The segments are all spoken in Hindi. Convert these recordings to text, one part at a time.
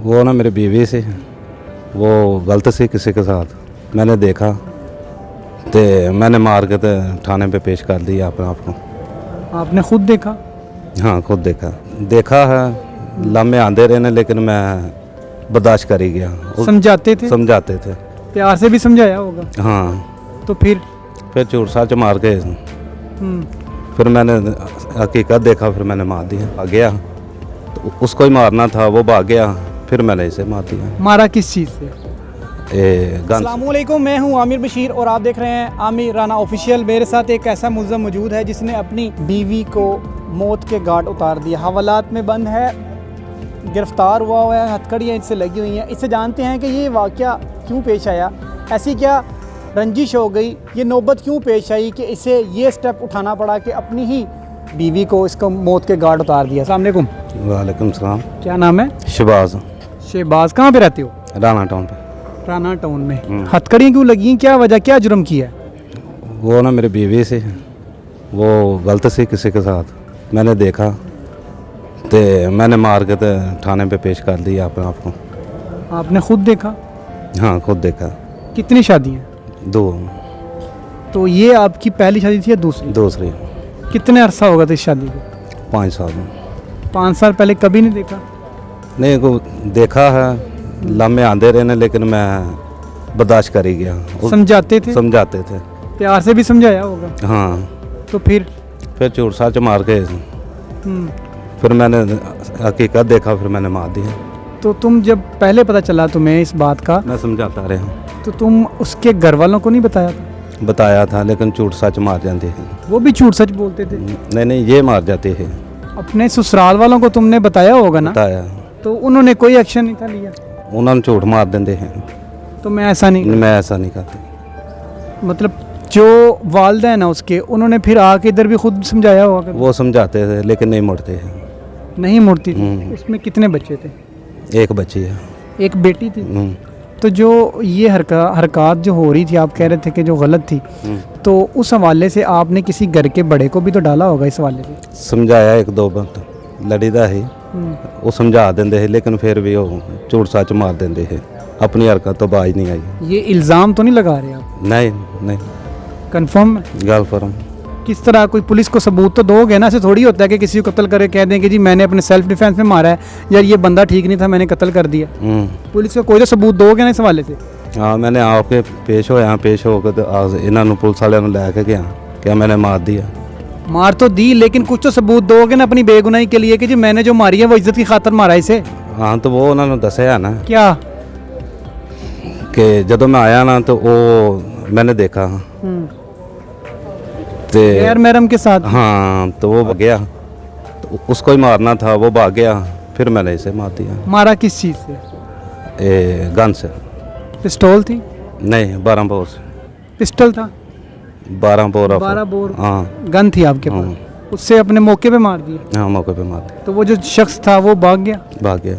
वो ना मेरी बीवी से वो गलत सी किसी के साथ, मैंने देखा तो मैंने मार के तो थाने पे पेश कर दिया अपने आप को। आपने खुद देखा? हाँ खुद देखा है। लम्हे आते रहे ने लेकिन मैं बर्दाश्त कर ही गया। समझाते थे? समझाते थे, प्यार से भी समझाया होगा। हाँ। तो फिर झूठ सच मार के फिर मैंने हकीकत देखा, फिर मैंने मार दिया। भाग गया तो उसको ही मारना था, वो भाग गया, फिर मैंने इसे मार दिया। मारा किस चीज़ से? अस्सलामुअलैकुम, मैं हूं आमिर बशीर और आप देख रहे हैं आमिर राना ऑफिशियल। मेरे साथ एक ऐसा मुल्ज़म मौजूद है जिसने अपनी बीवी को मौत के घाट उतार दिया। हवालात में बंद है, गिरफ़्तार हुआ है, हथकड़ियाँ इससे लगी हुई हैं। इससे जानते हैं कि ये वाक़या क्यों पेश आया, ऐसी क्या रंजिश हो गई, ये नौबत क्यों पेश आई कि इसे ये स्टेप उठाना पड़ा कि अपनी ही बीवी को इसको मौत के घाट उतार दिया। अस्सलाम वालेकुम। वालेकुम सलाम। क्या नाम है? शहबाज। शहबाज, कहाँ पे रहते हो? राना टाउन पे। राना टाउन में। हथकड़ियाँ क्यों लगी हैं, क्या वजह, क्या जुर्म किया है? वो ना मेरी बीवी से वो गलत सी किसी के साथ, मैंने देखा तो मैंने मार के तो थाने पे पेश कर दिया अपने आप को। आपने खुद देखा? हाँ खुद देखा। कितनी शादी हैं? 2। तो ये आपकी पहली शादी थी या दूसरी? दूसरी। कितने अरसा होगा था इस शादी को? 5 साल। 5 साल पहले कभी नहीं देखा? नहीं को देखा है, लम्हे आते रहे ने लेकिन मैं बर्दाश्त कर ही गया। समझाते थे? समझाते थे, प्यार से भी समझाया होगा। हाँ। तो फिर झूठ सच मार के फिर मैंने हकीकत देखा, फिर मैंने मार दिया। तो तुम जब पहले पता चला तुम्हें इस बात का, मैं समझाता रहा, तो तुम उसके घर वालों को नहीं बताया था? बताया था लेकिन झूठ सच मार जाते हैं। वो भी झूठ सच बोलते थे? नहीं ये मार जाते हैं। अपने ससुराल वालों को तुमने बताया होगा ना? बताया। तो उन्होंने कोई एक्शन नहीं था लिया? उन्होंने झूठ मार देते हैं। तो मैं ऐसा नहीं करता। मतलब जो वालदा है ना उसके, उन्होंने फिर आके इधर भी खुद समझाया होगा? वो समझाते थे लेकिन नहीं मुड़ते हैं। नहीं मुड़ती थी। उसमें कितने बच्चे थे? एक बच्ची है। एक बेटी थी। तो जो ये हरकत जो हो रही थी, आप कह रहे थे कि जो गलत थी, तो उस हवाले से आपने किसी घर के बड़े को भी तो डाला होगा इस हवाले से? समझाया 1-2 बार, लड़ीदा है वो समझा देंगे है लेकिन फिर भी वो झूठ सच मार देंगे है। अपनी हरकत तो बाज नहीं आई। ये इल्ज़ाम तो नहीं लगा रहे आप? नहीं। कंफर्म है? गल फर्म। किस तरह कोई पुलिस को सबूत तो दोगे ना? ऐसे थोड़ी होता है कि किसी को कत्ल करे कह दें कि जी मैंने अपने सेल्फ डिफेंस में मारा है, यार ये बंदा ठीक नहीं था, मैंने कत्ल कर दिया। पुलिस को कोई तो सबूत दोगे ना इस हवाले से? हाँ मैंने आपके पेश होकर तो इन्होंने पुलिस वाले लैके गया क्या मैंने मार दिया। मार तो दी, लेकिन कुछ तो सबूत दोगे ना अपनी बेगुनाही के लिए कि जी मैंने जो मारी है वो इज्जत की खातर मारा इसे। हाँ तो वो उन्होंने दसिया ना क्या कि जब मैं आया ना तो वो मैंने देखा गैर महरम के साथ। हाँ तो वो गया तो उसको ही मारना था, वो भाग गया, फिर मैंने इसे मार दिया। मारा किस चीज़ से? गन से। पिस्तौल थी? नहीं 12 बोर से। पिस्टल था? 12 बोर। 12 बोर। हाँ गन थी आपके पास? उससे अपने मौके पे मार दिया? हाँ मौके पे मार दिया। तो वो जो शख्स था वो भाग गया?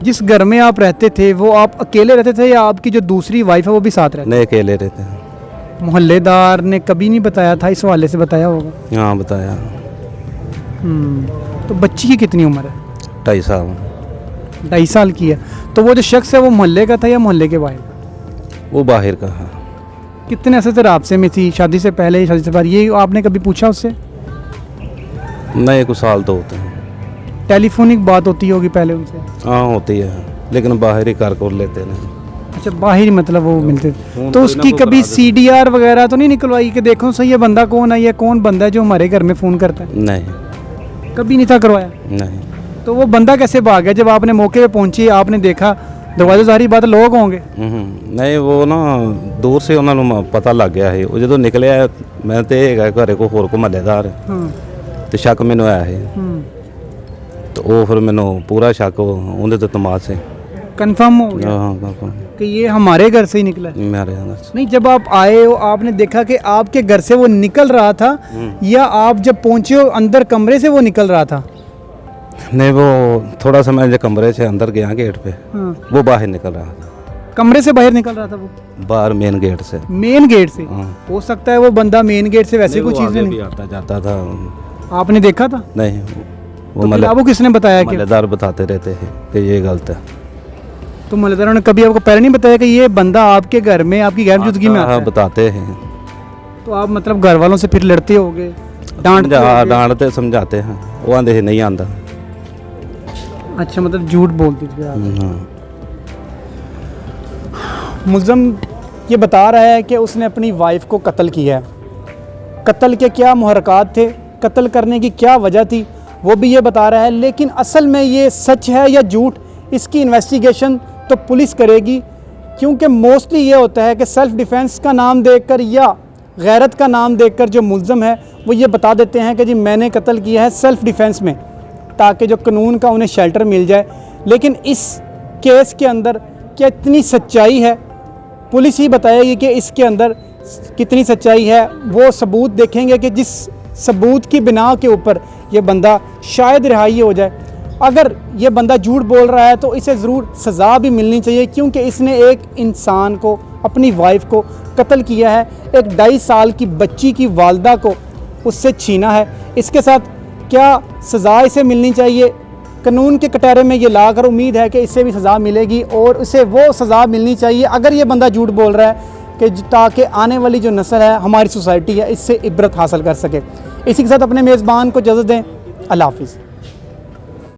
जिस घर में आप रहते थे वो आप अकेले रहते थे या आपकी जो दूसरी वाइफ है वो भी साथ रहती? नहीं अकेले रहते हैं। मोहल्लेदार ने कभी नहीं बताया था इस हवाले से? बताया होगा। हाँ बताया। तो बच्ची की कितनी उम्र है? 2.5 साल। 2.5 साल की है। तो वो जो शख्स है वो मोहल्ले का था या मोहल्ले के बाहर? वो बाहर का है। कितने ऐसे थे राब्ते में थी, शादी से पहले शादी से बाद? ये आपने कभी पूछा उससे? नहीं कुछ साल तो होते हैं। टेलीफोनिक बात होती होगी पहले उनसे? हाँ होती है लेकिन बाहर ही कर लेते हैं। अच्छा बाहर ही, मतलब वो मिलते थे। तो उसकी कभी CDR वगैरह तो नहीं निकलवाई कि देखो सही ये बंदा कौन है, ये कौन बंदा है जो हमारे घर में फ़ोन करता है? नहीं कभी नहीं था करवाया? नहीं। तो वो बंदा कैसे भाग गया जब आपने मौके पे पहुंची, आपने देखा? दरवाजे सारी बात लोग होंगे। नहीं वो ना दूर से उन्होंने पता लग गया है। वो जो निकले मैं तो ये घरे को होर को महल्लेदार तो शक मैनू आया है तो वो फिर मैनू पूरा शक उन्हें तमाद से कंफर्म हो गया कि ये हमारे घर से ही निकला है? मेरे घर से नहीं, जब आप आए हो आपने देखा कि आपके घर से वो निकल रहा था या आप जब पहुंचे हो अंदर कमरे से वो निकल रहा था? नहीं वो थोड़ा सा मैं जो कमरे से अंदर गया गेट पे वो बाहर निकल रहा था। कमरे से बाहर निकल रहा था वो? बाहर मेन गेट से। मेन गेट से? हो सकता है वो बंदा मेन गेट से वैसे कुछ चीज़ नहीं आता जाता था। आपने देखा था? नहीं वो किसने बताया? कि महल्लेदार बताते रहते हैं कि ये गलत है। तो मोहल्लेदारों ने कभी आपको पहले नहीं बताया कि ये बंदा आपके घर में आपकी गैर मौजूदगी में आता हाँ, है? बताते हैं। तो आप मतलब घर वालों से फिर लड़ते होगे, डांटते होगे? डांटते समझाते हैं, वो आंधे ही नहीं आंदा। अच्छा, मतलब झूठ बोलती थी आप। हाँ। मुल्ज़म ये बता रहा है कि उसने अपनी वाइफ को कत्ल किया है। कत्ल के क्या मुहरकात थे, कत्ल करने की क्या वजह थी, वो भी ये बता रहा है। लेकिन असल में ये सच है या झूठ, इसकी इन्वेस्टिगेशन तो पुलिस करेगी, क्योंकि मोस्टली ये होता है कि सेल्फ़ डिफेंस का नाम देकर या गैरत का नाम देकर जो मुल्ज़म है वो ये बता देते हैं कि जी मैंने कत्ल किया है सेल्फ़ डिफेंस में, ताकि जो कानून का उन्हें शेल्टर मिल जाए। लेकिन इस केस के अंदर क्या इतनी सच्चाई है, पुलिस ही बताएगी कि इसके अंदर कितनी सच्चाई है। वो सबूत देखेंगे कि जिस सबूत की बिना के ऊपर ये बंदा शायद रिहाई हो जाए। अगर ये बंदा झूठ बोल रहा है तो इसे ज़रूर सज़ा भी मिलनी चाहिए, क्योंकि इसने एक इंसान को, अपनी वाइफ को कत्ल किया है, एक 2.5 साल की बच्ची की वालदा को उससे छीना है। इसके साथ क्या सज़ा इसे मिलनी चाहिए, कानून के कटहरे में ये लाकर उम्मीद है कि इससे भी सज़ा मिलेगी, और उसे वो सज़ा मिलनी चाहिए अगर ये बंदा झूठ बोल रहा है, कि ताकि आने वाली जो नस्ल है, हमारी सोसाइटी है, इससे इबरत हासिल कर सके। इसी के साथ अपने मेज़बान को इजाज़त दें। अल्लाह हाफ़िज़।